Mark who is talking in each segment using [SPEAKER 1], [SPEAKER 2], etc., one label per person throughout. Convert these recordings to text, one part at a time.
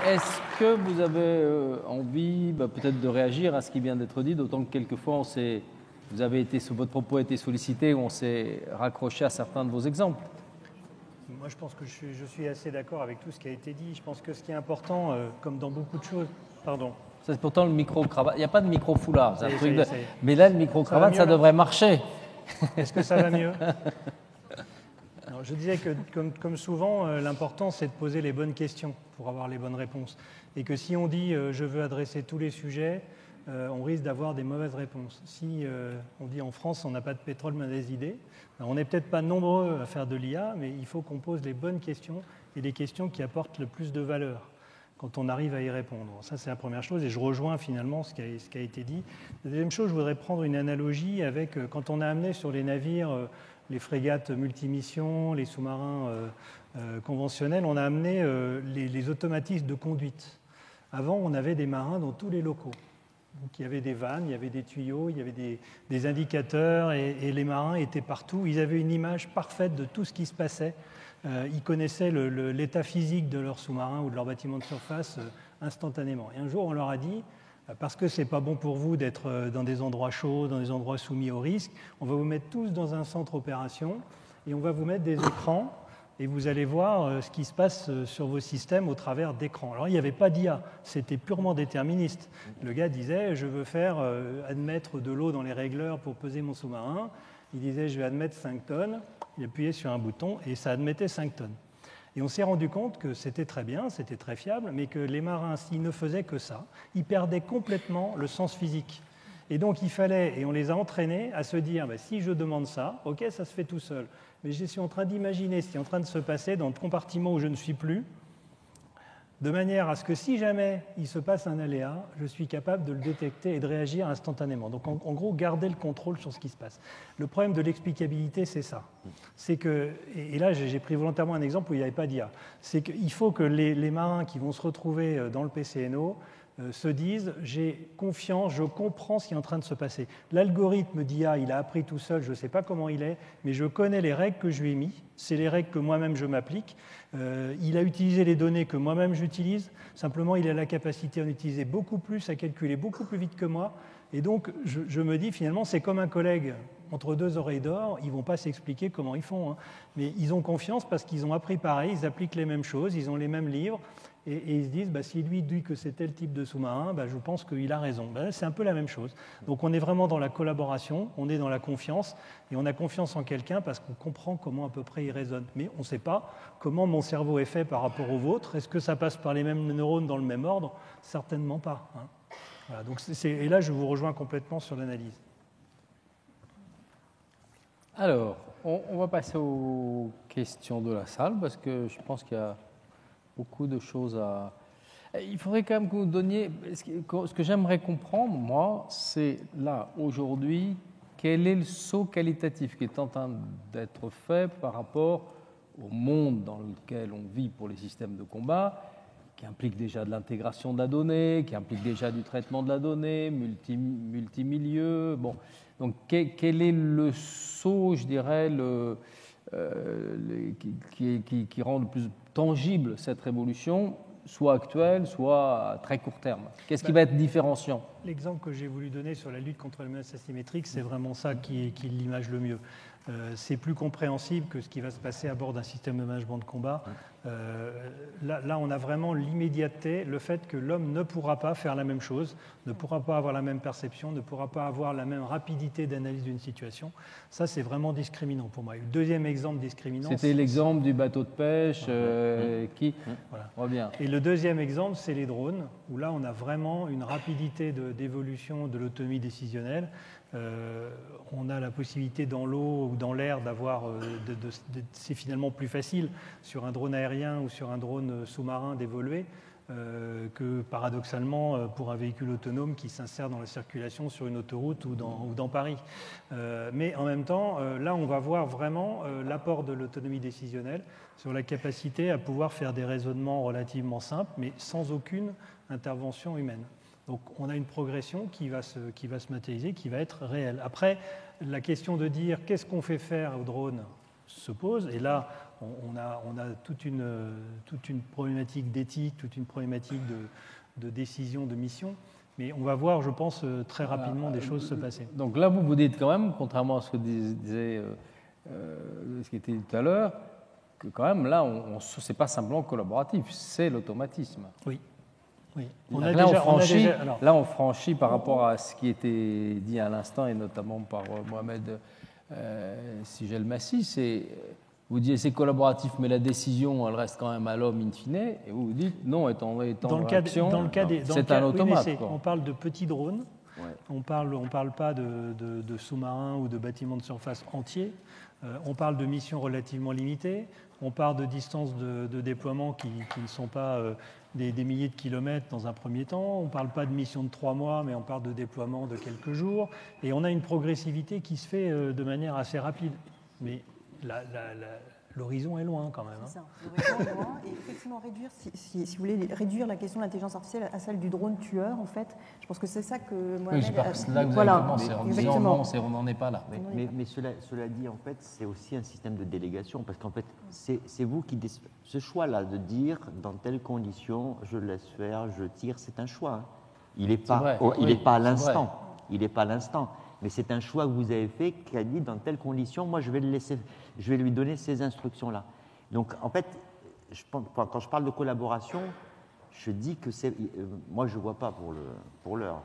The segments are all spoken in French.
[SPEAKER 1] Est-ce que vous avez envie peut-être de réagir à ce qui vient d'être dit, d'autant que quelquefois votre propos a été sollicité, on s'est raccroché à certains de vos exemples.
[SPEAKER 2] Moi, je pense que je suis assez d'accord avec tout ce qui a été dit. Je pense que ce qui est important, comme dans beaucoup de choses... Pardon.
[SPEAKER 1] C'est pourtant le micro-cravate. Il n'y a pas de micro-foulard.
[SPEAKER 2] Ça
[SPEAKER 1] Mais là, le micro-cravate, ça devrait marcher.
[SPEAKER 2] Est-ce que ça va mieux? Alors, je disais que, comme souvent, l'important, c'est de poser les bonnes questions pour avoir les bonnes réponses. Et que si on dit « je veux adresser tous les sujets », on risque d'avoir des mauvaises réponses. Si on dit en France, on n'a pas de pétrole, mais des idées, on n'est peut-être pas nombreux à faire de l'IA, mais il faut qu'on pose les bonnes questions et les questions qui apportent le plus de valeur quand on arrive à y répondre. Ça, c'est la première chose, et je rejoins finalement ce qui a été dit. La deuxième chose, je voudrais prendre une analogie avec quand on a amené sur les navires les frégates multimissions, les sous-marins conventionnels, on a amené les automatismes de conduite. Avant, on avait des marins dans tous les locaux. Donc, il y avait des vannes, il y avait des tuyaux, il y avait des indicateurs et les marins étaient partout. Ils avaient une image parfaite de tout ce qui se passait. Ils connaissaient l'état physique de leur sous-marin ou de leur bâtiment de surface instantanément. Et un jour, on leur a dit, parce que ce n'est pas bon pour vous d'être dans des endroits chauds, dans des endroits soumis au risque, on va vous mettre tous dans un centre opération et on va vous mettre des écrans et vous allez voir ce qui se passe sur vos systèmes au travers d'écrans. Alors, il n'y avait pas d'IA, c'était purement déterministe. Le gars disait, je veux faire admettre de l'eau dans les régleurs pour peser mon sous-marin. Il disait, je vais admettre 5 tonnes. Il appuyait sur un bouton et ça admettait 5 tonnes. Et on s'est rendu compte que c'était très bien, c'était très fiable, mais que les marins, s'ils ne faisaient que ça, ils perdaient complètement le sens physique. Et donc, il fallait, et on les a entraînés à se dire, si je demande ça, ok, ça se fait tout seul. Mais je suis en train d'imaginer ce qui est en train de se passer dans le compartiment où je ne suis plus, de manière à ce que si jamais il se passe un aléa, je suis capable de le détecter et de réagir instantanément. Donc en gros, garder le contrôle sur ce qui se passe. Le problème de l'explicabilité, c'est ça. C'est que, et là j'ai pris volontairement un exemple où il n'y avait pas d'IA, c'est qu'il faut que les marins qui vont se retrouver dans le PCNO se disent j'ai confiance, je comprends ce qui est en train de se passer. L'algorithme d'IA, il a appris tout seul, je ne sais pas comment il est, mais je connais les règles que je lui ai mises, c'est les règles que moi-même je m'applique. Il a utilisé les données que moi-même j'utilise, simplement il a la capacité à en utiliser beaucoup plus, à calculer beaucoup plus vite que moi, et donc je me dis finalement c'est comme un collègue entre deux oreilles d'or, ils ne vont pas s'expliquer comment ils font, hein. Mais ils ont confiance parce qu'ils ont appris pareil, ils appliquent les mêmes choses, ils ont les mêmes livres, et ils se disent, si lui dit que c'est tel type de sous-marin, je pense qu'il a raison. C'est un peu la même chose. Donc on est vraiment dans la collaboration, on est dans la confiance, et on a confiance en quelqu'un parce qu'on comprend comment à peu près il raisonne. Mais on ne sait pas comment mon cerveau est fait par rapport au vôtre. Est-ce que ça passe par les mêmes neurones dans le même ordre? Certainement pas, hein. Voilà, donc et là, je vous rejoins complètement sur l'analyse.
[SPEAKER 1] Alors, on va passer aux questions de la salle, parce que je pense qu'il y a beaucoup de choses à... Il faudrait quand même que vous donniez... Ce que j'aimerais comprendre, moi, c'est là, aujourd'hui, quel est le saut qualitatif qui est en train d'être fait par rapport au monde dans lequel on vit pour les systèmes de combat, qui implique déjà de l'intégration de la donnée, qui implique déjà du traitement de la donnée, multimilieu. Bon. Donc, quel est le saut, je dirais, qui rend le plus tangible cette révolution, soit actuelle, soit à très court terme? Qu'est-ce qui va être différenciant?
[SPEAKER 2] L'exemple que j'ai voulu donner sur la lutte contre les menaces asymétriques, c'est vraiment ça qui l'image le mieux. C'est plus compréhensible que ce qui va se passer à bord d'un système de management de combat. Là, on a vraiment l'immédiateté, le fait que l'homme ne pourra pas faire la même chose, ne pourra pas avoir la même perception, ne pourra pas avoir la même rapidité d'analyse d'une situation. Ça, c'est vraiment discriminant pour moi. Le deuxième exemple discriminant...
[SPEAKER 1] C'était l'exemple du bateau de pêche qui revient.
[SPEAKER 2] Et le deuxième exemple, c'est les drones, où là, on a vraiment une rapidité d'évolution de l'autonomie décisionnelle. On a la possibilité dans l'eau ou dans l'air d'avoir, c'est finalement plus facile sur un drone aérien ou sur un drone sous-marin d'évoluer que paradoxalement pour un véhicule autonome qui s'insère dans la circulation sur une autoroute ou dans Paris. Mais en même temps, là on va voir vraiment l'apport de l'autonomie décisionnelle sur la capacité à pouvoir faire des raisonnements relativement simples mais sans aucune intervention humaine. Donc on a une progression qui va se matérialiser, qui va être réelle. Après, la question de dire qu'est-ce qu'on fait faire aux drones se pose, et là on a toute une problématique d'éthique, toute une problématique de décision, de mission. Mais on va voir, je pense, très rapidement des choses se passer.
[SPEAKER 1] Donc là, vous dites quand même, contrairement à ce que disait ce qui était dit tout à l'heure, que quand même, là, c'est pas simplement collaboratif, c'est l'automatisme.
[SPEAKER 2] Oui.
[SPEAKER 1] Là, on franchit par rapport à ce qui était dit à l'instant, et notamment par Mohamed Sigel-Massi, vous dites c'est collaboratif, mais la décision, elle reste quand même à l'homme in fine, et vous vous dites non, étant réaction, c'est un automate.
[SPEAKER 2] Oui, on parle de petits drones, on parle pas de sous-marins ou de bâtiments de surface entiers, on parle de missions relativement limitées, on parle de distances de déploiement qui ne sont pas des milliers de kilomètres dans un premier temps, on ne parle pas de missions de 3 mois, mais on parle de déploiement de quelques jours, et on a une progressivité qui se fait de manière assez rapide. Mais l'horizon est loin quand même.
[SPEAKER 3] C'est ça, l'horizon est loin. Et effectivement, réduire, si vous voulez, réduire la question de l'intelligence artificielle à celle du drone tueur, en fait, je pense que c'est ça que Mohamed...
[SPEAKER 1] Oui, c'est là que vous avez commencé en disant non, on n'en est pas là.
[SPEAKER 4] Mais cela dit, en fait, c'est aussi un système de délégation, parce qu'en fait, c'est vous qui... Ce choix-là de dire, dans telles conditions, je laisse faire, je tire, c'est un choix. Hein. Il n'est pas, pas à l'instant. Il n'est pas à l'instant. Mais c'est un choix que vous avez fait qui a dit dans telles conditions, moi je vais lui donner ces instructions-là. Donc en fait, quand je parle de collaboration, je dis que moi je ne vois pas pour l'heure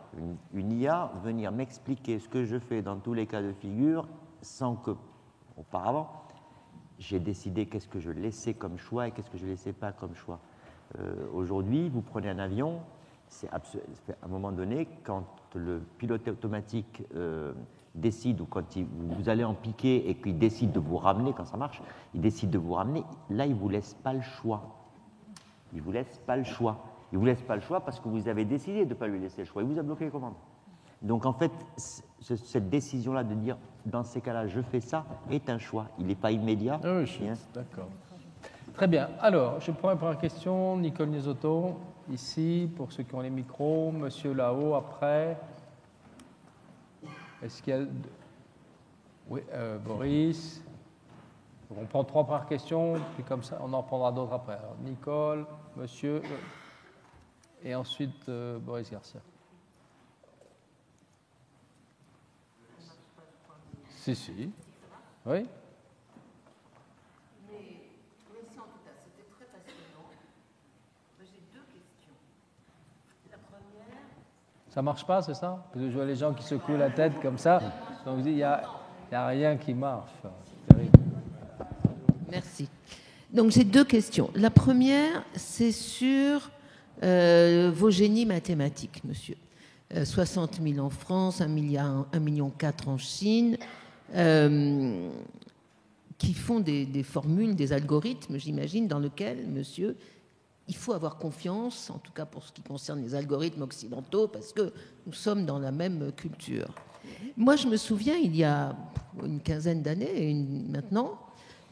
[SPEAKER 4] une IA venir m'expliquer ce que je fais dans tous les cas de figure sans que, auparavant, j'ai décidé qu'est-ce que je laissais comme choix et qu'est-ce que je ne laissais pas comme choix. Aujourd'hui, vous prenez un avion, à un moment donné, quand le pilote automatique décide, ou quand vous allez en piquer et qu'il décide de vous ramener, quand ça marche, il décide de vous ramener, là, il ne vous laisse pas le choix. Il ne vous laisse pas le choix. Il ne vous laisse pas le choix parce que vous avez décidé de ne pas lui laisser le choix. Il vous a bloqué les commandes. Donc, en fait, cette décision-là de dire, dans ces cas-là, je fais ça, est un choix. Il n'est pas immédiat.
[SPEAKER 1] Oui, d'accord. Très bien. Alors, je prends la première question. Nicole Niesotto. Ici, pour ceux qui ont les micros, monsieur là-haut, après. Est-ce qu'il y a... Oui, Boris. On prend 3 premières questions, puis comme ça, on en prendra d'autres après. Alors, Nicole, monsieur, et ensuite Boris Garcia. Si. Oui. Ça marche pas, c'est ça? Parce que je vois les gens qui secouent la tête comme ça. Donc, il n'y a rien qui marche. C'est terrible.
[SPEAKER 5] Merci. Donc, j'ai 2 questions. La première, c'est sur vos génies mathématiques, monsieur. 60 000 en France, 1,4 million en Chine, qui font des formules, des algorithmes, j'imagine, dans lesquels, monsieur, il faut avoir confiance, en tout cas pour ce qui concerne les algorithmes occidentaux, parce que nous sommes dans la même culture. Moi, je me souviens, il y a une quinzaine d'années maintenant,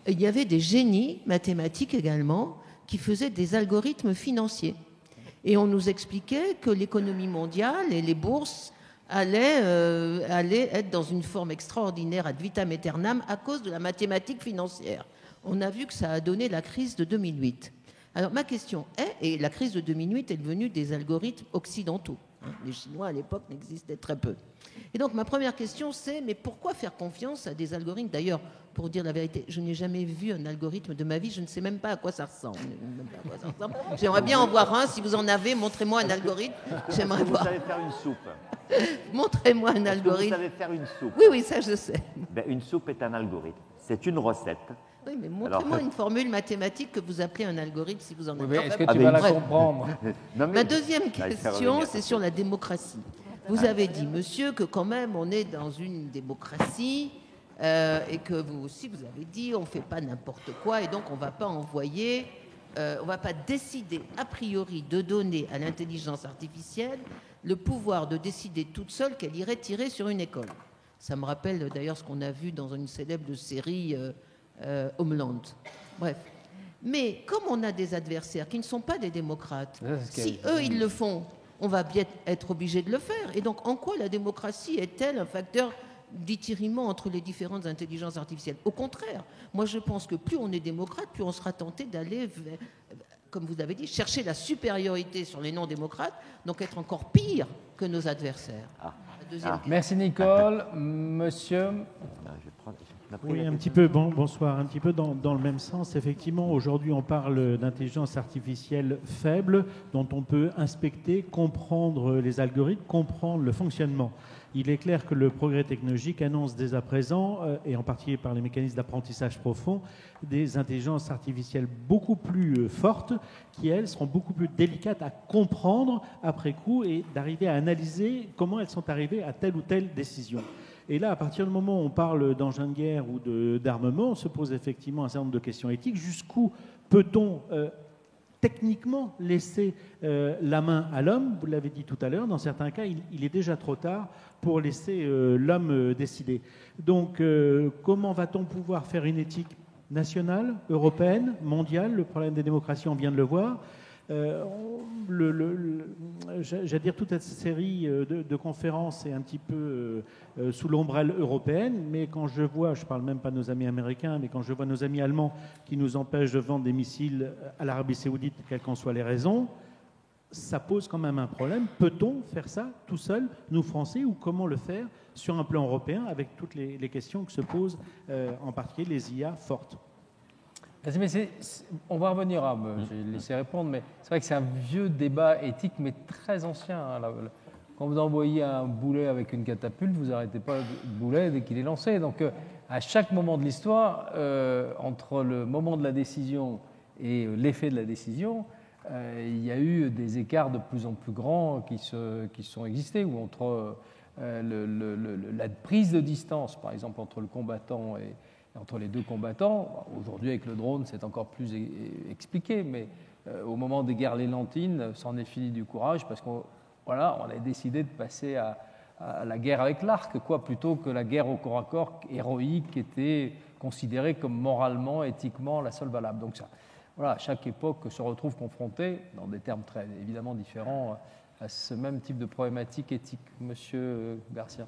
[SPEAKER 5] il y avait des génies mathématiques également qui faisaient des algorithmes financiers. Et on nous expliquait que l'économie mondiale et les bourses allaient être dans une forme extraordinaire ad vitam aeternam à cause de la mathématique financière. On a vu que ça a donné la crise de 2008. Alors ma question est, et la crise de 2008 est venue des algorithmes occidentaux. Les Chinois à l'époque n'existaient très peu. Et donc ma première question c'est, mais pourquoi faire confiance à des algorithmes? D'ailleurs, pour dire la vérité, je n'ai jamais vu un algorithme de ma vie, je ne sais même pas à quoi ça ressemble. J'aimerais bien en voir un, si vous en avez, montrez-moi un algorithme. J'aimerais voir.
[SPEAKER 4] Vous savez faire une soupe.
[SPEAKER 5] Montrez-moi un algorithme.
[SPEAKER 4] Vous savez faire une soupe.
[SPEAKER 5] Oui, ça je sais.
[SPEAKER 4] Une soupe est un algorithme. C'est une recette.
[SPEAKER 5] Oui, mais montrez-moi une formule mathématique que vous appelez un algorithme si vous en avez.
[SPEAKER 1] Oui, est-ce que tu vas la comprendre?
[SPEAKER 5] Ma deuxième question, c'est sur la démocratie. Vous avez dit, monsieur, que quand même on est dans une démocratie et que vous aussi, vous avez dit, on ne fait pas n'importe quoi et donc on ne va pas envoyer, on ne va pas décider a priori de donner à l'intelligence artificielle le pouvoir de décider toute seule qu'elle irait tirer sur une école. Ça me rappelle d'ailleurs ce qu'on a vu dans une célèbre série Homeland. Bref. Mais comme on a des adversaires qui ne sont pas des démocrates, si eux ils le font, on va bien être obligé de le faire. Et donc en quoi la démocratie est-elle un facteur d'étirement entre les différentes intelligences artificielles. Au contraire, moi je pense que plus on est démocrate, plus on sera tenté d'aller, comme vous avez dit, chercher la supériorité sur les non-démocrates, donc être encore pire que nos adversaires.
[SPEAKER 1] Merci Nicole. Monsieur.
[SPEAKER 6] Oui, un petit peu, bonsoir, un petit peu dans le même sens. Effectivement, aujourd'hui, on parle d'intelligence artificielle faible dont on peut inspecter, comprendre les algorithmes, comprendre le fonctionnement. Il est clair que le progrès technologique annonce dès à présent, et en particulier par les mécanismes d'apprentissage profond, des intelligences artificielles beaucoup plus fortes qui, elles, seront beaucoup plus délicates à comprendre après coup et d'arriver à analyser comment elles sont arrivées à telle ou telle décision. Et là, à partir du moment où on parle d'engins de guerre ou d'armement, on se pose effectivement un certain nombre de questions éthiques. Jusqu'où peut-on techniquement laisser la main à l'homme? Vous l'avez dit tout à l'heure, dans certains cas, il est déjà trop tard pour laisser l'homme décider. Donc, comment va-t-on pouvoir faire une éthique nationale, européenne, mondiale? Le problème des démocraties, on vient de le voir. J'allais dire, toute cette série de conférences est un petit peu sous l'ombrelle européenne, mais quand je vois, je ne parle même pas de nos amis américains, mais quand je vois nos amis allemands qui nous empêchent de vendre des missiles à l'Arabie Saoudite, quelles qu'en soient les raisons, ça pose quand même un problème. Peut-on faire ça tout seul, nous Français, ou comment le faire sur un plan européen avec toutes les questions que se posent, en particulier les IA fortes?
[SPEAKER 1] Mais on va revenir à... J'ai laissé répondre, mais c'est vrai que c'est un vieux débat éthique, mais très ancien. Hein. Quand vous envoyez un boulet avec une catapulte, vous n'arrêtez pas le boulet dès qu'il est lancé. Donc, à chaque moment de l'histoire, entre le moment de la décision et l'effet de la décision, il y a eu des écarts de plus en plus grands qui sont existés, ou entre la prise de distance, par exemple, entre le combattant et entre les deux combattants. Aujourd'hui, avec le drone, c'est encore plus expliqué, mais au moment des guerres léontines, c'en est fini du courage, parce qu'on a décidé de passer à la guerre avec l'arc, plutôt que la guerre au corps à corps héroïque qui était considérée comme moralement, éthiquement la seule valable. Donc ça, à chaque époque se retrouve confrontée, dans des termes très évidemment différents, à ce même type de problématique éthique. Monsieur Garcia.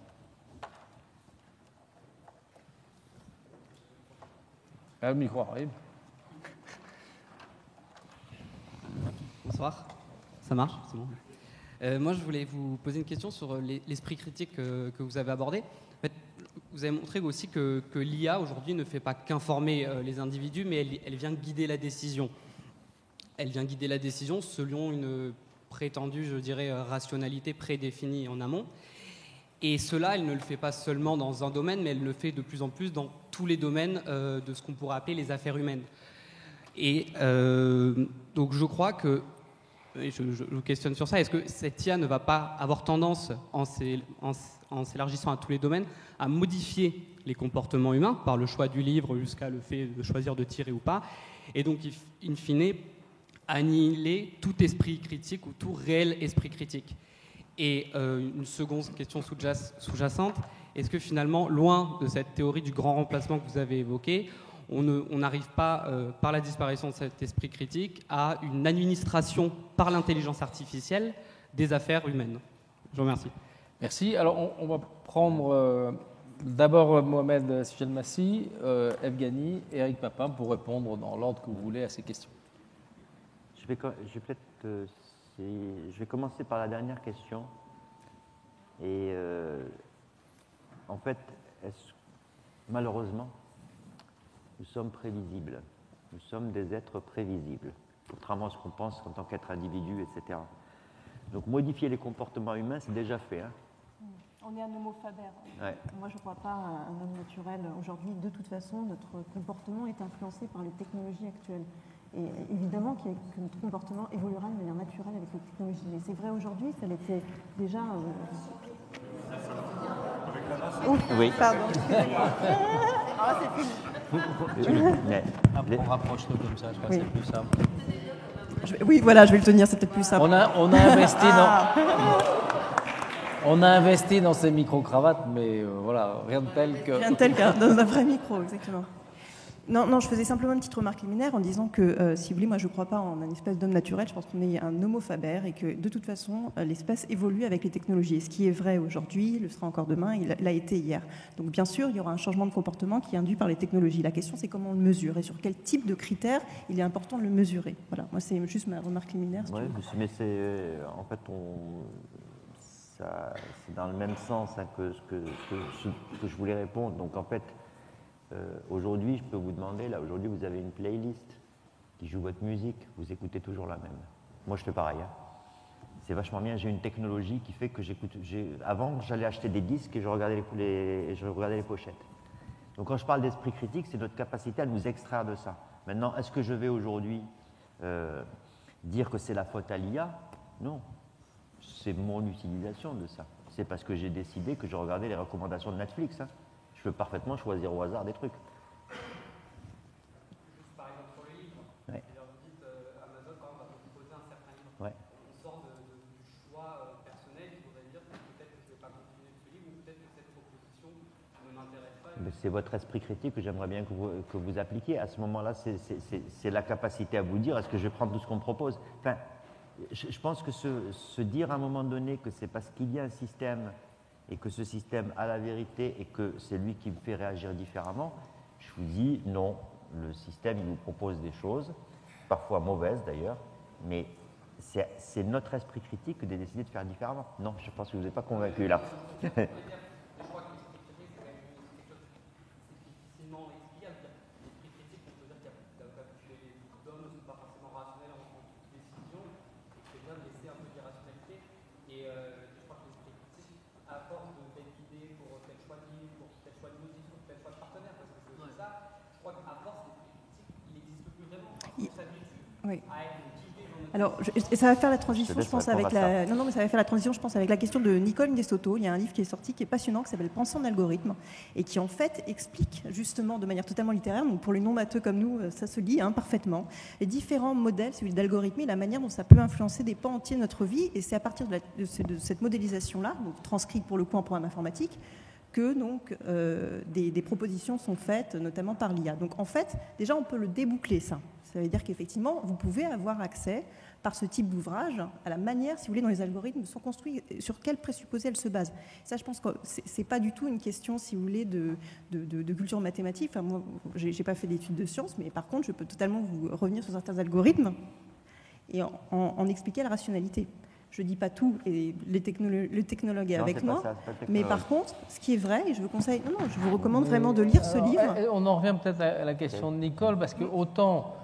[SPEAKER 1] Le micro arrive.
[SPEAKER 7] Bonsoir, ça marche, c'est bon. Moi, je voulais vous poser une question sur l'esprit critique que vous avez abordé. En fait, vous avez montré aussi que l'IA, aujourd'hui, ne fait pas qu'informer les individus, mais elle vient guider la décision. Elle vient guider la décision selon une prétendue, je dirais, rationalité prédéfinie en amont. Et cela, elle ne le fait pas seulement dans un domaine, mais elle le fait de plus en plus dans tous les domaines de ce qu'on pourrait appeler les affaires humaines. Et donc je crois que, et je vous questionne sur ça, est-ce que cette IA ne va pas avoir tendance, en s'élargissant à tous les domaines, à modifier les comportements humains, par le choix du livre jusqu'à le fait de choisir de tirer ou pas, et donc, in fine, annihiler tout esprit critique ou tout réel esprit critique? Et une seconde question sous-jacente, est-ce que finalement, loin de cette théorie du grand remplacement que vous avez évoquée, on n'arrive pas, par la disparition de cet esprit critique, à une administration par l'intelligence artificielle des affaires humaines? Je vous remercie.
[SPEAKER 1] Merci. Alors, on va prendre d'abord Mohamed Sjelmassi, Evgeny, Éric Papin pour répondre dans l'ordre que vous voulez à ces questions.
[SPEAKER 4] Je vais commencer par la dernière question. Et en fait, malheureusement, nous sommes prévisibles. Nous sommes des êtres prévisibles, contrairement à ce qu'on pense en tant qu'être individu, etc. Donc modifier les comportements humains, c'est déjà fait. Hein.
[SPEAKER 3] On est un homo faber.
[SPEAKER 4] Ouais.
[SPEAKER 3] Moi, je ne crois pas à un homme naturel. Aujourd'hui, de toute façon, notre comportement est influencé par les technologies actuelles. Et évidemment que notre comportement évoluera de manière naturelle avec les technologies. Mais c'est vrai aujourd'hui, ça l'était déjà...
[SPEAKER 4] Oui.
[SPEAKER 3] Pardon. Ah, c'est fini.
[SPEAKER 1] On rapproche-le comme ça, je crois que c'est plus simple.
[SPEAKER 3] Oui, voilà, je vais le tenir, c'est peut-être plus simple.
[SPEAKER 1] On a investi dans ces micro-cravates, mais voilà, rien de tel que...
[SPEAKER 3] Rien de tel qu'un vrai micro, exactement.
[SPEAKER 8] Non, je faisais simplement une petite remarque liminaire en disant que, si vous voulez, moi je ne crois pas en un espèce d'homme naturel, je pense qu'on est un homo faber et que de toute façon, l'espèce évolue avec les technologies. Et ce qui est vrai aujourd'hui, le sera encore demain, il l'a été hier. Donc bien sûr, il y aura un changement de comportement qui est induit par les technologies. La question, c'est comment on le mesure et sur quel type de critères il est important de le mesurer. Voilà, moi c'est juste ma remarque liminaire.
[SPEAKER 4] Oui, mais c'est en fait, c'est dans le même sens hein, que ce que je voulais répondre. Donc en fait, aujourd'hui, je peux vous demander, là, aujourd'hui, vous avez une playlist qui joue votre musique, vous écoutez toujours la même. Moi, je fais pareil. Hein. C'est vachement bien. J'ai une technologie qui fait que j'écoute. Avant, j'allais acheter des disques et je regardais les pochettes. Donc, quand je parle d'esprit critique, c'est notre capacité à nous extraire de ça. Maintenant, est-ce que je vais aujourd'hui dire que c'est la faute à l'IA? Non. C'est mon utilisation de ça. C'est parce que j'ai décidé que je regardais les recommandations de Netflix. Hein. Je peux parfaitement choisir au hasard des trucs.
[SPEAKER 7] Juste par exemple sur les livres,
[SPEAKER 4] ouais.
[SPEAKER 7] Vous dites Amazon quand même va vous proposer un certain livre.
[SPEAKER 4] Ouais.
[SPEAKER 7] On sort du choix personnel qui voudrait dire que peut-être que je ne vais pas continuer ce livre ou peut-être que cette proposition ne m'intéresse pas.
[SPEAKER 4] C'est votre esprit critique que j'aimerais bien que vous appliquiez. À ce moment-là, c'est la capacité à vous dire est-ce que je vais prendre tout ce qu'on me propose. Enfin, je pense que se dire à un moment donné que c'est parce qu'il y a un système et que ce système a la vérité et que c'est lui qui me fait réagir différemment, je vous dis non, le système il vous propose des choses, parfois mauvaises d'ailleurs, mais c'est notre esprit critique de décider de faire différemment. Non, je pense que vous n'êtes pas convaincu là.
[SPEAKER 8] Oui. Alors, ça va faire la transition, je pense, avec la. Non, mais ça va faire la transition, je pense, avec la question de Nicole Desotto. Il y a un livre qui est sorti, qui est passionnant, qui s'appelle Pensons en algorithme, et qui en fait explique justement de manière totalement littéraire, donc pour les non-matheux comme nous, ça se lit parfaitement, les différents modèles d'algorithmes et la manière dont ça peut influencer des pans entiers de notre vie. Et c'est à partir de cette modélisation-là, donc transcrite pour le coup en programme informatique, que donc des propositions sont faites, notamment par l'IA. Donc en fait, déjà, on peut le déboucler, ça. Ça veut dire qu'effectivement, vous pouvez avoir accès, par ce type d'ouvrage, à la manière, si vous voulez, dont les algorithmes sont construits, sur quels présupposés elles se basent. Ça, je pense que c'est pas du tout une question, si vous voulez, de culture mathématique. Enfin, moi, j'ai pas fait d'études de sciences, mais par contre, je peux totalement vous revenir sur certains algorithmes et en expliquer la rationalité. Je ne dis pas tout, et le technologue est avec moi, mais par contre, ce qui est vrai, et je vous recommande vraiment de lire ce livre.
[SPEAKER 1] On en revient peut-être à la question de Nicole, parce que autant,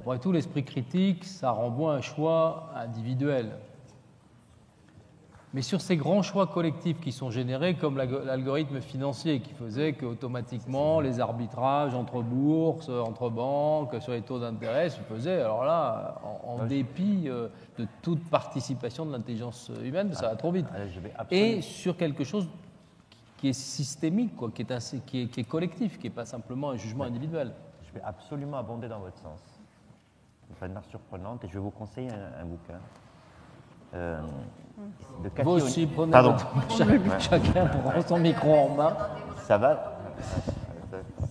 [SPEAKER 1] pour tout l'esprit critique, ça renvoie à un choix individuel. Mais sur ces grands choix collectifs qui sont générés, comme l'algorithme financier qui faisait qu'automatiquement les arbitrages entre bourses, entre banques, sur les taux d'intérêt se faisaient, alors là, en dépit de toute participation de l'intelligence humaine, ça va trop vite. Et sur quelque chose qui est systémique, quoi, qui est collectif, qui n'est pas simplement un jugement individuel.
[SPEAKER 4] Je vais absolument abonder dans votre sens. C'est une marque surprenante et je vais vous conseiller un bouquin. De Cathy
[SPEAKER 1] Vous aussi, prenez
[SPEAKER 8] chacun
[SPEAKER 1] prend son micro en main.
[SPEAKER 4] Ça va?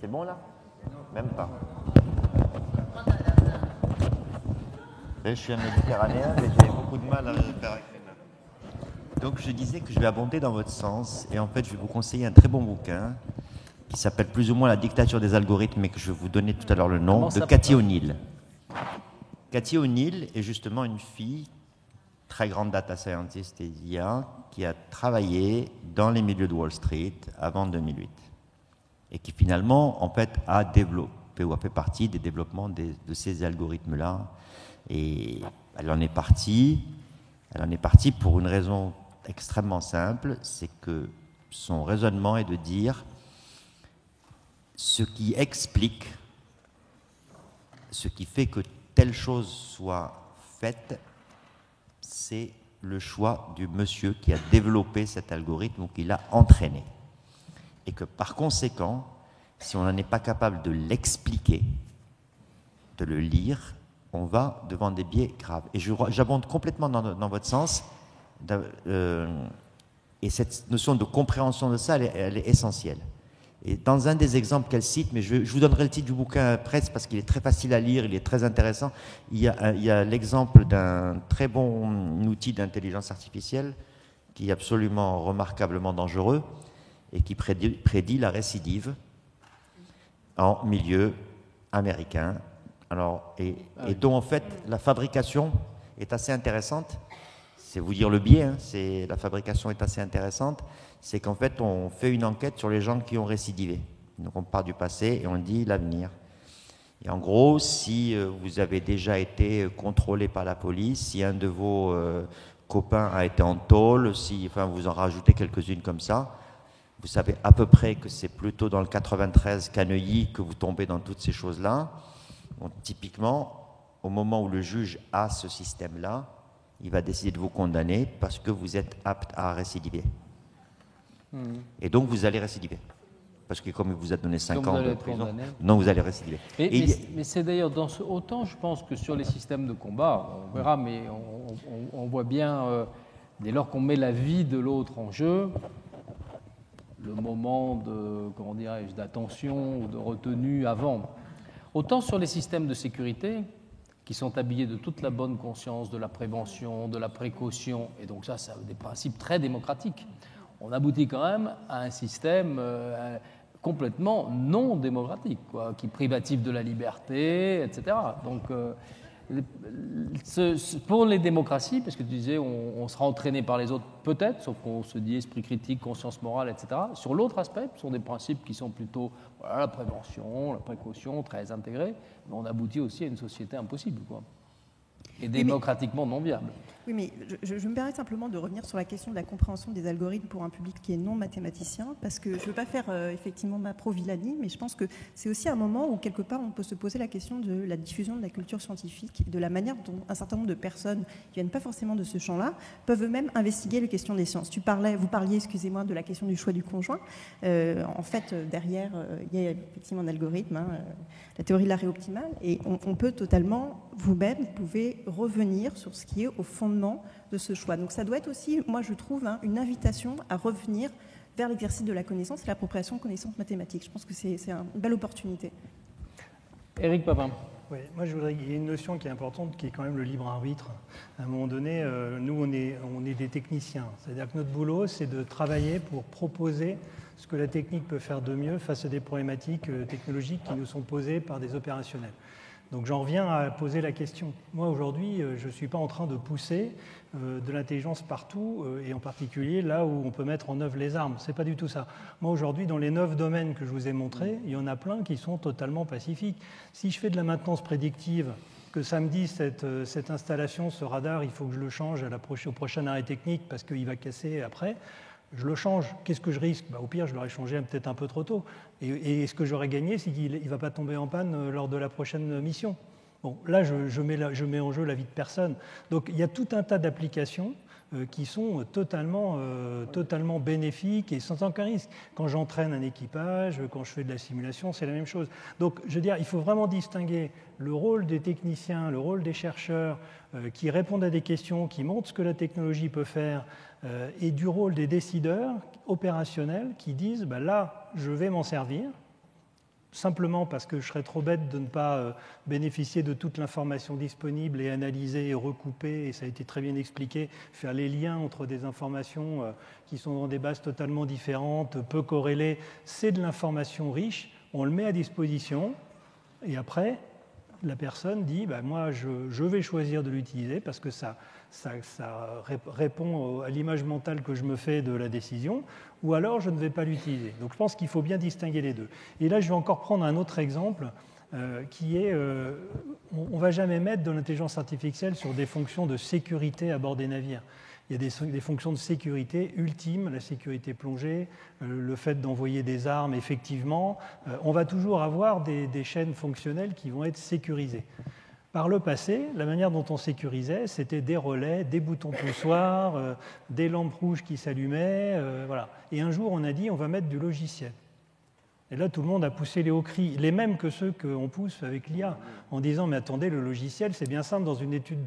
[SPEAKER 4] C'est bon là? Même pas. Je suis un méditerranéen, mais j'ai beaucoup de mal à le faire avec les mains. Donc je disais que je vais abonder dans votre sens et en fait je vais vous conseiller un très bon bouquin qui s'appelle plus ou moins La dictature des algorithmes, mais que je vais vous donner tout à l'heure le nom, de Cathy O'Neil. Cathy O'Neil est justement une fille, très grande data scientist et IA, qui a travaillé dans les milieux de Wall Street avant 2008 et qui finalement, en fait, a développé ou a fait partie des développements de ces algorithmes-là. Et elle en est partie pour une raison extrêmement simple, c'est que son raisonnement est de dire ce qui explique, ce qui fait que telle chose soit faite, c'est le choix du monsieur qui a développé cet algorithme ou qui l'a entraîné. Et que par conséquent, si on n'en est pas capable de l'expliquer, de le lire, on va devant des biais graves. Et j'abonde complètement dans votre sens. Et cette notion de compréhension de ça, elle est essentielle. Et dans un des exemples qu'elle cite, mais je vous donnerai le titre du bouquin après parce qu'il est très facile à lire, il est très intéressant. Il y a l'exemple d'un très bon outil d'intelligence artificielle qui est absolument remarquablement dangereux et qui prédit la récidive en milieu américain. Alors, et dont en fait la fabrication est assez intéressante. C'est vous dire le biais, hein, la fabrication est assez intéressante. C'est qu'en fait, on fait une enquête sur les gens qui ont récidivé. Donc, on part du passé et on dit l'avenir. Et en gros, si vous avez déjà été contrôlé par la police, si un de vos copains a été en tôle, si vous en rajoutez quelques-unes comme ça, vous savez à peu près que c'est plutôt dans le 93 qu'à Neuilly que vous tombez dans toutes ces choses-là. Bon, typiquement, au moment où le juge a ce système-là, il va décider de vous condamner parce que vous êtes apte à récidiver. Et donc, vous allez récidiver. Parce que comme il vous a donné 5 ans de prison, non, vous allez récidiver.
[SPEAKER 1] Mais c'est d'ailleurs, autant je pense que sur les systèmes de combat, on verra, mais on voit bien, dès lors qu'on met la vie de l'autre en jeu, le moment d'attention ou de retenue avant. Autant sur les systèmes de sécurité, qui sont habillés de toute la bonne conscience, de la prévention, de la précaution, et donc ça a des principes très démocratiques. On aboutit quand même à un système complètement non démocratique, qui privative de la liberté, etc. Donc, pour les démocraties, parce que tu disais, on sera entraîné par les autres, peut-être, sauf qu'on se dit esprit critique, conscience morale, etc. Sur l'autre aspect, ce sont des principes qui sont plutôt la prévention, la précaution, très intégrés, mais on aboutit aussi à une société impossible, et démocratiquement non viable.
[SPEAKER 8] Oui, mais je me permets simplement de revenir sur la question de la compréhension des algorithmes pour un public qui est non mathématicien, parce que je ne veux pas faire effectivement ma pro-Villani, mais je pense que c'est aussi un moment où, quelque part, on peut se poser la question de la diffusion de la culture scientifique, de la manière dont un certain nombre de personnes qui ne viennent pas forcément de ce champ-là peuvent eux-mêmes investiguer les questions des sciences. Vous parliez, excusez-moi, de la question du choix du conjoint. En fait, derrière, il y a effectivement un algorithme, la théorie de l'arrêt optimal, et on peut totalement, vous-même, vous pouvez revenir sur ce qui est au fondement de ce choix. Donc ça doit être aussi, moi je trouve, une invitation à revenir vers l'exercice de la connaissance et l'appropriation de connaissances mathématiques. Je pense que c'est une belle opportunité.
[SPEAKER 1] Éric Papin.
[SPEAKER 2] Oui, moi je voudrais, il y a une notion qui est importante, qui est quand même le libre arbitre. À un moment donné, nous on est des techniciens. C'est-à-dire que notre boulot, c'est de travailler pour proposer ce que la technique peut faire de mieux face à des problématiques technologiques qui nous sont posées par des opérationnels. Donc j'en reviens à poser la question. Moi aujourd'hui, je ne suis pas en train de pousser de l'intelligence partout, et en particulier là où on peut mettre en œuvre les armes. Ce n'est pas du tout ça. Moi aujourd'hui, dans les 9 domaines que je vous ai montrés, il y en a plein qui sont totalement pacifiques. Si je fais de la maintenance prédictive, que ça me dit cette installation, ce radar, il faut que je le change au prochain arrêt technique parce qu'il va casser après, je le change. Qu'est-ce que je risque ? Au pire, je l'aurais changé peut-être un peu trop tôt. Et ce que j'aurais gagné, c'est qu'il ne va pas tomber en panne lors de la prochaine mission. Bon, là, je mets en jeu la vie de personne. Donc, il y a tout un tas d'applications qui sont totalement bénéfiques et sans aucun risque. Quand j'entraîne un équipage, quand je fais de la simulation, c'est la même chose. Donc, je veux dire, il faut vraiment distinguer le rôle des techniciens, le rôle des chercheurs qui répondent à des questions, qui montrent ce que la technologie peut faire, et du rôle des décideurs opérationnels qui disent là, je vais m'en servir, simplement parce que je serais trop bête de ne pas bénéficier de toute l'information disponible et analyser et recouper, et ça a été très bien expliqué, faire les liens entre des informations qui sont dans des bases totalement différentes, peu corrélées, c'est de l'information riche, on le met à disposition, et après, la personne dit moi je vais choisir de l'utiliser parce que ça répond à l'image mentale que je me fais de la décision, ou alors je ne vais pas l'utiliser. Donc je pense qu'il faut bien distinguer les deux. Et là, je vais encore prendre un autre exemple qui est, on ne va jamais mettre de l'intelligence artificielle sur des fonctions de sécurité à bord des navires. Il y a des fonctions de sécurité ultimes, la sécurité plongée, le fait d'envoyer des armes, effectivement. On va toujours avoir des chaînes fonctionnelles qui vont être sécurisées. Par le passé, la manière dont on sécurisait, c'était des relais, des boutons poussoirs, des lampes rouges qui s'allumaient, voilà. Et un jour, on a dit on va mettre du logiciel. Et là, tout le monde a poussé les hauts cris, les mêmes que ceux qu'on pousse avec l'IA, en disant mais attendez, le logiciel, c'est bien simple, dans une étude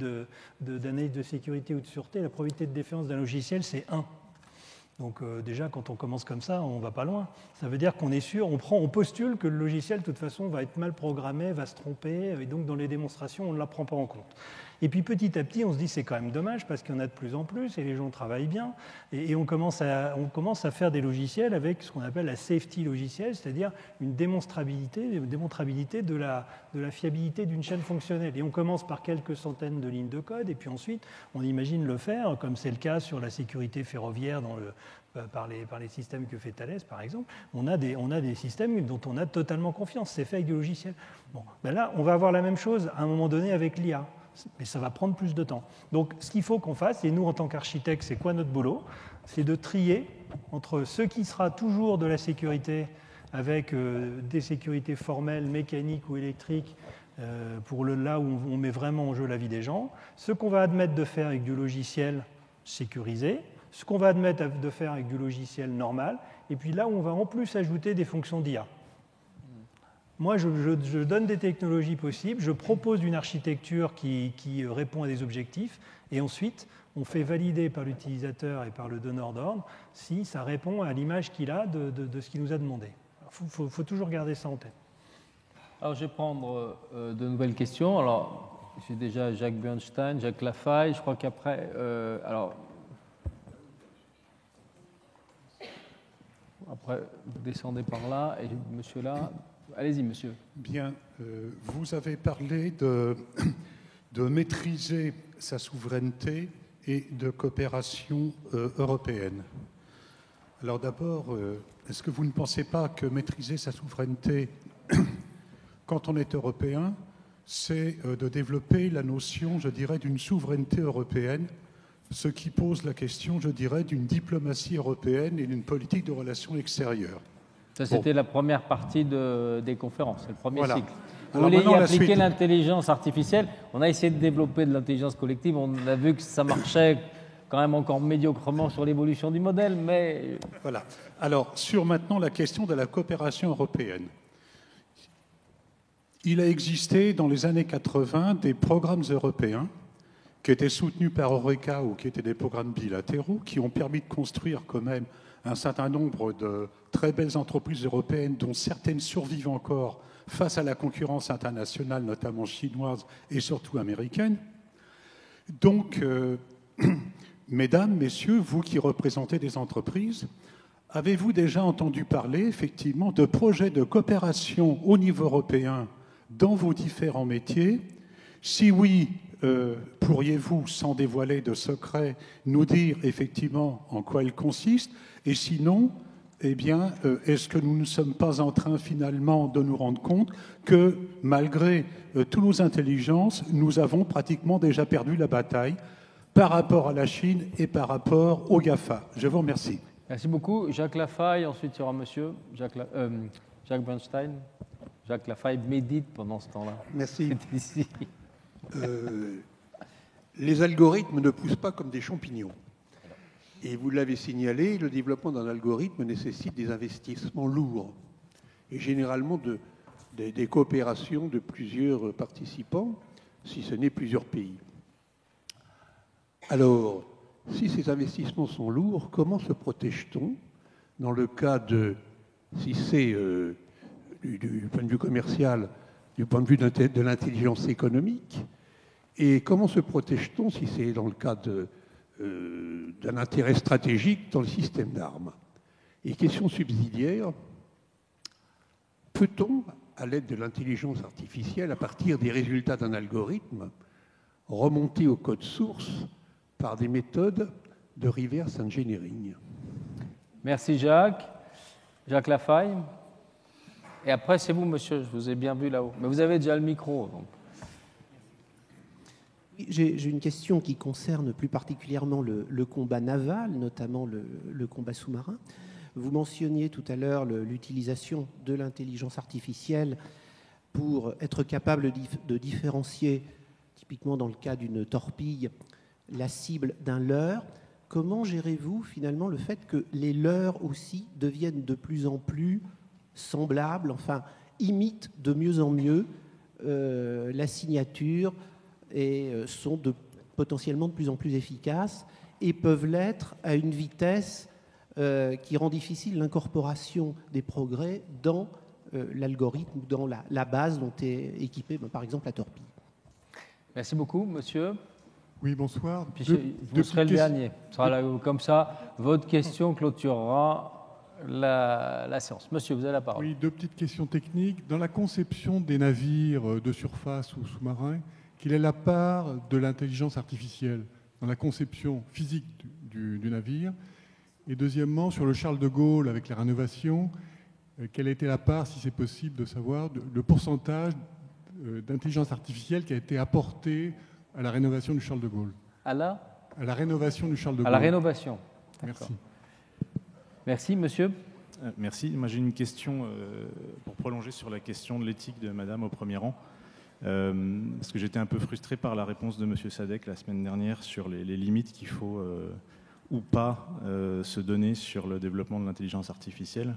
[SPEAKER 2] d'analyse de sécurité ou de sûreté, la probabilité de défaillance d'un logiciel, c'est 1. Donc déjà, quand on commence comme ça, on ne va pas loin. Ça veut dire qu'on est sûr, on postule que le logiciel, de toute façon, va être mal programmé, va se tromper, et donc dans les démonstrations, on ne la prend pas en compte. Et puis petit à petit, on se dit c'est quand même dommage parce qu'il y en a de plus en plus et les gens travaillent bien. Et on commence à faire des logiciels avec ce qu'on appelle la safety logicielle, c'est-à-dire une démontrabilité de la fiabilité d'une chaîne fonctionnelle. Et on commence par quelques centaines de lignes de code et puis ensuite, on imagine le faire, comme c'est le cas sur la sécurité ferroviaire par les systèmes que fait Thales, par exemple. On a des systèmes dont on a totalement confiance. C'est fait avec du logiciel. Bon, ben là, on va avoir la même chose à un moment donné avec l'IA. Mais ça va prendre plus de temps. Donc, ce qu'il faut qu'on fasse, et nous, en tant qu'architectes, c'est quoi notre boulot? C'est de trier entre ce qui sera toujours de la sécurité avec des sécurités formelles, mécaniques ou électriques, pour là où on met vraiment en jeu la vie des gens, ce qu'on va admettre de faire avec du logiciel sécurisé, ce qu'on va admettre de faire avec du logiciel normal, et puis là où on va en plus ajouter des fonctions d'IA. Moi, je donne des technologies possibles, je propose une architecture qui répond à des objectifs, et ensuite, on fait valider par l'utilisateur et par le donneur d'ordre si ça répond à l'image qu'il a de ce qu'il nous a demandé. Il faut toujours garder ça en tête.
[SPEAKER 1] Alors, je vais prendre de nouvelles questions. Alors, j'ai déjà Jacques Bernstein, Jacques Lafaille. Je crois qu'après... après, vous descendez par là, et monsieur là... Allez-y, monsieur.
[SPEAKER 9] Bien, vous avez parlé de maîtriser sa souveraineté et de coopération européenne. Alors d'abord, est-ce que vous ne pensez pas que maîtriser sa souveraineté quand on est européen, c'est de développer la notion, je dirais, d'une souveraineté européenne, ce qui pose la question, je dirais, d'une diplomatie européenne et d'une politique de relations extérieures?
[SPEAKER 1] Ça, c'était la première partie des conférences, le premier cycle. Vous
[SPEAKER 9] Alors
[SPEAKER 1] voulez y appliquer
[SPEAKER 9] suite...
[SPEAKER 1] l'intelligence artificielle. On a essayé de développer de l'intelligence collective. On a vu que ça marchait quand même encore médiocrement sur l'évolution du modèle, mais...
[SPEAKER 9] Voilà. Alors, sur maintenant la question de la coopération européenne. Il a existé dans les années 80 des programmes européens qui étaient soutenus par Eureka ou qui étaient des programmes bilatéraux qui ont permis de construire quand même un certain nombre de très belles entreprises européennes dont certaines survivent encore face à la concurrence internationale, notamment chinoise et surtout américaine. Donc, mesdames, messieurs, vous qui représentez des entreprises, avez-vous déjà entendu parler effectivement de projets de coopération au niveau européen dans vos différents métiers? Si oui, pourriez-vous, sans dévoiler de secret, nous dire effectivement en quoi ils consistent? Et sinon, eh bien, est-ce que nous ne sommes pas en train finalement de nous rendre compte que malgré toutes nos intelligences, nous avons pratiquement déjà perdu la bataille par rapport à la Chine et par rapport au GAFA? Je vous remercie.
[SPEAKER 1] Merci beaucoup. Jacques Lafaille, ensuite il y aura monsieur Jacques Bernstein. Jacques Lafaille médite pendant ce temps-là.
[SPEAKER 10] Merci.
[SPEAKER 1] Ici.
[SPEAKER 10] Les algorithmes ne poussent pas comme des champignons. Et vous l'avez signalé, le développement d'un algorithme nécessite des investissements lourds et généralement des coopérations de plusieurs participants, si ce n'est plusieurs pays. Alors, si ces investissements sont lourds, comment se protège-t-on dans le cas de, si c'est du point de vue commercial, du point de vue de l'intelligence économique, et comment se protège-t-on si c'est dans le cas d'un intérêt stratégique dans le système d'armes? Et question subsidiaire, peut-on, à l'aide de l'intelligence artificielle, à partir des résultats d'un algorithme, remonter au code source par des méthodes de reverse engineering?
[SPEAKER 1] Merci Jacques. Jacques Lafaille. Et après, c'est vous, monsieur, je vous ai bien vu là-haut. Mais vous avez déjà le micro. Donc.
[SPEAKER 11] J'ai une question qui concerne plus particulièrement le combat naval, notamment le combat sous-marin. Vous mentionniez tout à l'heure l'utilisation de l'intelligence artificielle pour être capable de différencier, typiquement dans le cas d'une torpille, la cible d'un leurre. Comment gérez-vous finalement le fait que les leurres aussi deviennent de plus en plus semblables, enfin imitent de mieux en mieux la signature et sont potentiellement de plus en plus efficaces et peuvent l'être à une vitesse qui rend difficile l'incorporation des progrès dans l'algorithme, dans la base dont est équipée, par exemple, la torpille.
[SPEAKER 1] Merci beaucoup, monsieur.
[SPEAKER 12] Oui, bonsoir.
[SPEAKER 1] Puis vous serez le dernier. Comme ça, votre question clôturera la séance. Monsieur, vous avez la parole.
[SPEAKER 12] Oui, 2 petites questions techniques. Dans la conception des navires de surface ou sous-marins, quelle est la part de l'intelligence artificielle dans la conception physique du navire? Et deuxièmement, sur le Charles de Gaulle, avec la rénovation, quelle a été la part, si c'est possible de savoir, le pourcentage d'intelligence artificielle qui a été apporté à la rénovation du Charles de Gaulle? À la rénovation du Charles de Gaulle.
[SPEAKER 1] À la rénovation.
[SPEAKER 12] Merci.
[SPEAKER 1] Merci, monsieur.
[SPEAKER 13] Merci. Moi, j'ai une question pour prolonger sur la question de l'éthique de madame au premier rang. Parce que j'étais un peu frustré par la réponse de monsieur Sadek la semaine dernière sur les limites qu'il faut ou pas se donner sur le développement de l'intelligence artificielle.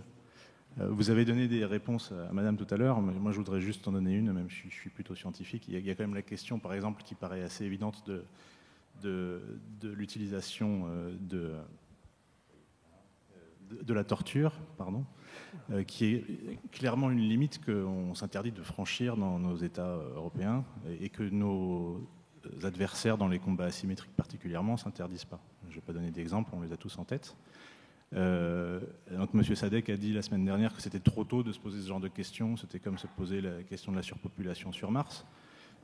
[SPEAKER 13] Vous avez donné des réponses à madame tout à l'heure, mais moi je voudrais juste en donner une, même si je suis plutôt scientifique. Il y a quand même la question, par exemple, qui paraît assez évidente de l'utilisation de la torture, pardon, qui est clairement une limite qu'on s'interdit de franchir dans nos États européens et que nos adversaires dans les combats asymétriques particulièrement ne s'interdisent pas. Je ne vais pas donner d'exemple, on les a tous en tête. Donc M. Sadek a dit la semaine dernière que c'était trop tôt de se poser ce genre de questions, c'était comme se poser la question de la surpopulation sur Mars.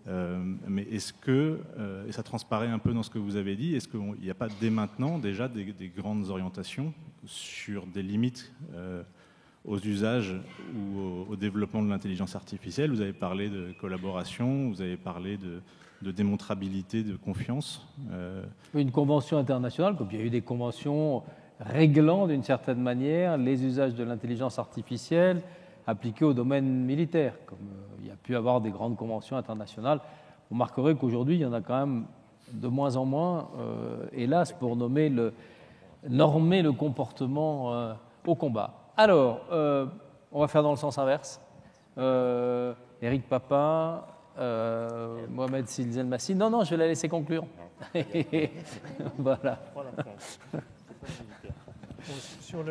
[SPEAKER 13] Mais est-ce que, et ça transparaît un peu dans ce que vous avez dit, est-ce qu'il n'y a pas dès maintenant déjà des grandes orientations sur des limites aux usages ou au développement de l'intelligence artificielle? Vous avez parlé de collaboration, vous avez parlé de démontrabilité, de confiance.
[SPEAKER 1] Une convention internationale, comme il y a eu des conventions réglant d'une certaine manière les usages de l'intelligence artificielle appliqués au domaine militaire, comme il y a pu avoir des grandes conventions internationales. Vous remarquerez qu'aujourd'hui, il y en a quand même de moins en moins, hélas, pour normer le comportement au combat. Alors, on va faire dans le sens inverse. Éric Papin, Mohamed Silzelmassi. Non, je vais la laisser conclure. Voilà.
[SPEAKER 2] Sur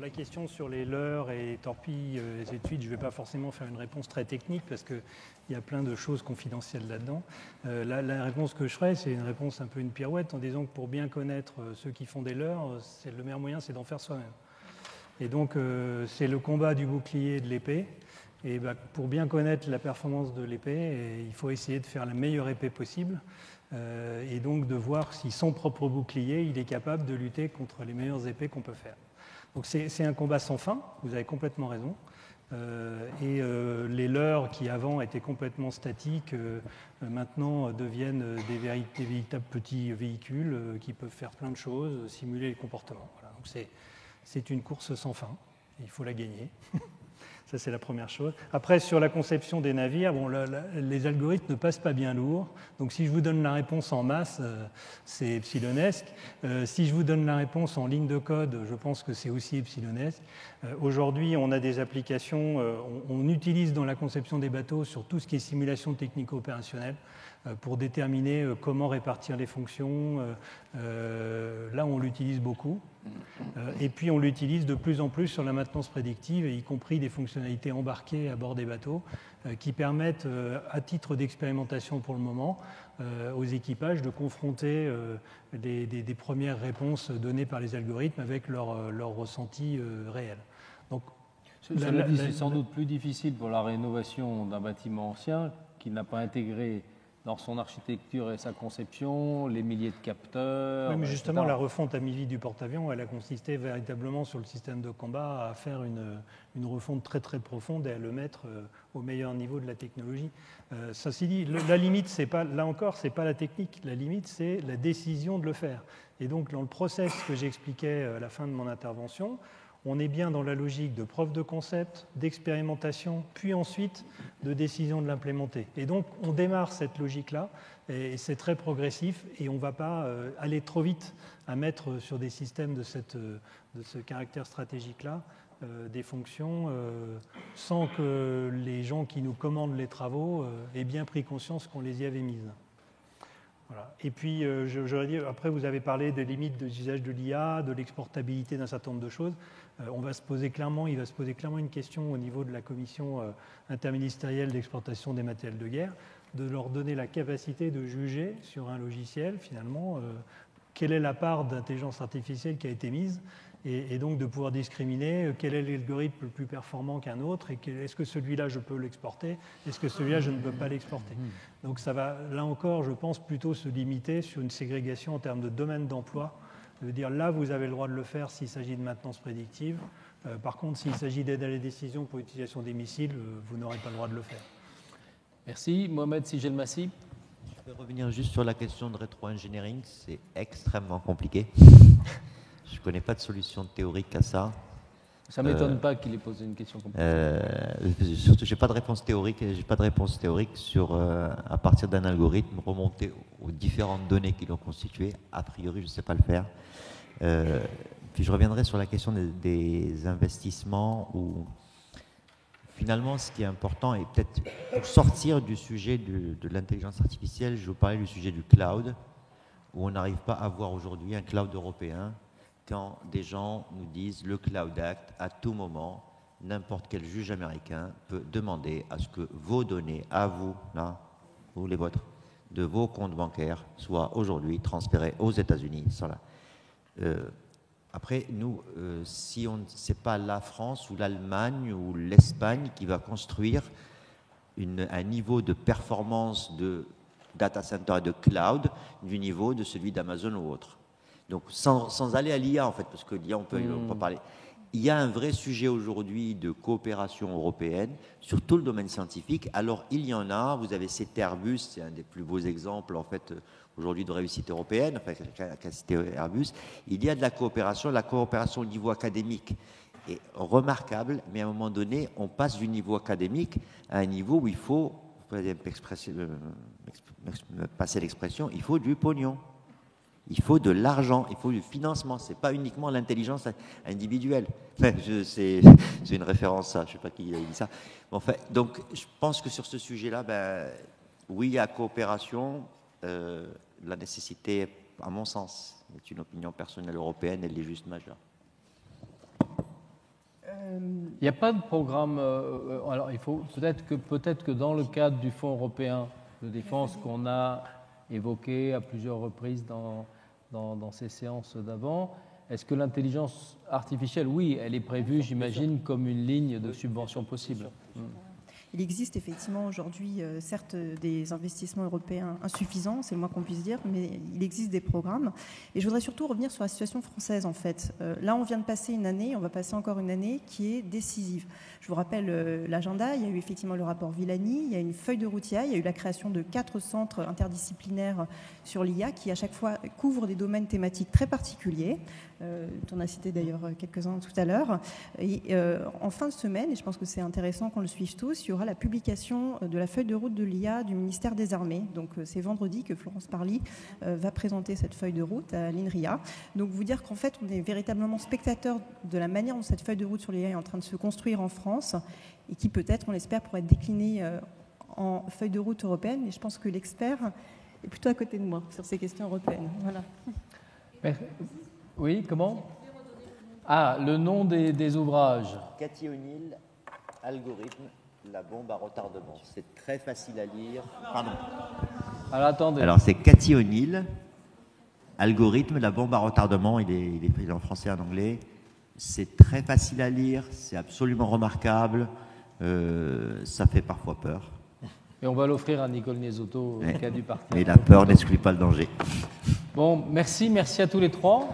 [SPEAKER 2] la question sur les leurres et torpilles et ainsi de suite, je ne vais pas forcément faire une réponse très technique parce qu'il y a plein de choses confidentielles là-dedans. La réponse que je ferai, c'est une réponse un peu une pirouette en disant que pour bien connaître ceux qui font des leurres, le meilleur moyen, c'est d'en faire soi-même. Et donc, c'est le combat du bouclier et de l'épée. Et pour bien connaître la performance de l'épée, il faut essayer de faire la meilleure épée possible. Et donc de voir si son propre bouclier, il est capable de lutter contre les meilleures épées qu'on peut faire. Donc c'est un combat sans fin, vous avez complètement raison. Les leurres qui avant étaient complètement statiques, maintenant deviennent des véritables petits véhicules qui peuvent faire plein de choses, simuler les comportements. Voilà. Donc c'est une course sans fin, il faut la gagner. Ça, c'est la première chose. Après, sur la conception des navires, les algorithmes ne passent pas bien lourd. Donc, si je vous donne la réponse en masse, c'est epsilonesque. Si je vous donne la réponse en ligne de code, je pense que c'est aussi epsilonesque. Aujourd'hui, on a des applications, on utilise dans la conception des bateaux sur tout ce qui est simulation technico-opérationnelle pour déterminer comment répartir les fonctions. Là, on l'utilise beaucoup. Et puis, on l'utilise de plus en plus sur la maintenance prédictive, y compris des fonctionnalités embarquées à bord des bateaux qui permettent, à titre d'expérimentation pour le moment, aux équipages de confronter des premières réponses données par les algorithmes avec leur ressenti réel. Donc,
[SPEAKER 1] c'est sans doute plus difficile pour la rénovation d'un bâtiment ancien qui n'a pas intégré dans son architecture et sa conception, les milliers de capteurs.
[SPEAKER 2] Oui, mais justement, la refonte à mi-vie du porte-avions, elle a consisté véritablement sur le système de combat à faire une refonte très très profonde et à le mettre au meilleur niveau de la technologie. Ceci dit, la limite, c'est pas, là encore, c'est pas la technique. La limite, c'est la décision de le faire. Et donc, dans le process que j'expliquais à la fin de mon intervention, on est bien dans la logique de preuve de concept, d'expérimentation, puis ensuite de décision de l'implémenter. Et donc, on démarre cette logique-là, et c'est très progressif, et on ne va pas aller trop vite à mettre sur des systèmes de ce caractère stratégique-là des fonctions sans que les gens qui nous commandent les travaux aient bien pris conscience qu'on les y avait mises. Voilà. Et puis, j'aurais dit, après, vous avez parlé des limites de l'usage de l'IA, de l'exportabilité d'un certain nombre de choses. Il va se poser clairement une question au niveau de la commission interministérielle d'exportation des matériels de guerre, de leur donner la capacité de juger sur un logiciel, finalement, quelle est la part d'intelligence artificielle qui a été mise, et donc de pouvoir discriminer quel est l'algorithme le plus performant qu'un autre, et est-ce que celui-là je peux l'exporter, est-ce que celui-là je ne peux pas l'exporter. Donc ça va, là encore, je pense, plutôt se limiter sur une ségrégation en termes de domaine d'emploi, de dire là vous avez le droit de le faire s'il s'agit de maintenance prédictive, par contre s'il s'agit d'aide à la décision pour l'utilisation des missiles, vous n'aurez pas le droit de le faire.
[SPEAKER 1] Merci. Mohamed Sigelmassi.
[SPEAKER 4] Je vais revenir juste sur la question de rétro-engineering, c'est extrêmement compliqué. Je ne connais pas de solution théorique à ça.
[SPEAKER 1] Ça ne m'étonne pas qu'il ait posé une question compliquée.
[SPEAKER 4] Surtout, je n'ai pas de réponse théorique. Sur, à partir d'un algorithme, remonter aux différentes données qui l'ont constitué. A priori, je ne sais pas le faire. Puis je reviendrai sur la question des investissements où, finalement, ce qui est important, et peut-être pour sortir du sujet de l'intelligence artificielle, je vous parlais du sujet du cloud, où on n'arrive pas à avoir aujourd'hui un cloud européen. Quand des gens nous disent le Cloud Act, à tout moment, n'importe quel juge américain peut demander à ce que vos données, à vous, là, vous les vôtres, de vos comptes bancaires, soient aujourd'hui transférées aux États-Unis. Après, nous, si c'est pas la France ou l'Allemagne ou l'Espagne qui va construire un niveau de performance de data center et de cloud du niveau de celui d'Amazon ou autre. Donc, sans aller à l'IA, en fait, parce que l'IA, on peut parler. Il y a un vrai sujet aujourd'hui de coopération européenne sur tout le domaine scientifique. Alors, il y en a. Vous avez cité Airbus, c'est un des plus beaux exemples, en fait, aujourd'hui de réussite européenne, enfin, qu'a cité Airbus. Il y a de la coopération au niveau académique est remarquable, mais à un moment donné, on passe du niveau académique à un niveau où il faut, passer l'expression, il faut du pognon. Il faut de l'argent, il faut du financement. Ce n'est pas uniquement l'intelligence individuelle. Enfin, c'est une référence, ça. Je ne sais pas qui a dit ça. Enfin, donc, je pense que sur ce sujet-là, oui, il y a coopération. La nécessité, à mon sens, est une opinion personnelle européenne, elle est juste majeure.
[SPEAKER 1] Il n'y a pas de programme. Alors, il faut peut-être que dans le cadre du Fonds européen de défense qu'on a évoqué à plusieurs reprises dans ces séances d'avant, est-ce que l'intelligence artificielle, oui, elle est prévue, j'imagine, comme une ligne de subvention possible.
[SPEAKER 8] Il existe effectivement aujourd'hui, certes, des investissements européens insuffisants, c'est le moins qu'on puisse dire, mais il existe des programmes. Et je voudrais surtout revenir sur la situation française, en fait. Là, on vient de passer une année, on va passer encore une année qui est décisive. Je vous rappelle l'agenda, il y a eu effectivement le rapport Villani, il y a une feuille de route IA, il y a eu la création de 4 centres interdisciplinaires sur l'IA qui, à chaque fois, couvrent des domaines thématiques très particuliers. On a cité d'ailleurs quelques-uns tout à l'heure. Et en fin de semaine, et je pense que c'est intéressant qu'on le suive tous, il y aura la publication de la feuille de route de l'IA du ministère des Armées. Donc c'est vendredi que Florence Parly va présenter cette feuille de route à l'INRIA. Donc vous dire qu'en fait, on est véritablement spectateur de la manière dont cette feuille de route sur l'IA est en train de se construire en France et qui peut-être, on l'espère, pourrait être déclinée en feuille de route européenne. Et je pense que l'expert est plutôt à côté de moi sur ces questions européennes. Voilà.
[SPEAKER 1] Oui, comment ? Ah, le nom des ouvrages.
[SPEAKER 4] Cathy O'Neill, algorithme, la bombe à retardement. C'est très facile à lire. Pardon.
[SPEAKER 1] Alors, attendez.
[SPEAKER 4] Alors, c'est Cathy O'Neill, algorithme, la bombe à retardement. Il est en français et en anglais. C'est très facile à lire, c'est absolument remarquable. Ça fait parfois peur.
[SPEAKER 1] Et on va l'offrir à Nicole Niesotto, qui a dû partir.
[SPEAKER 4] Mais la peur n'exclut pas le danger.
[SPEAKER 1] Bon, merci à tous les trois.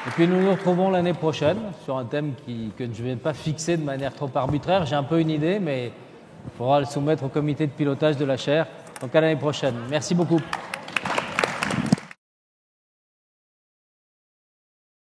[SPEAKER 1] Et puis nous nous retrouvons l'année prochaine sur un thème que je ne vais pas fixer de manière trop arbitraire. J'ai un peu une idée, mais il faudra le soumettre au comité de pilotage de la chaire. Donc à l'année prochaine. Merci beaucoup.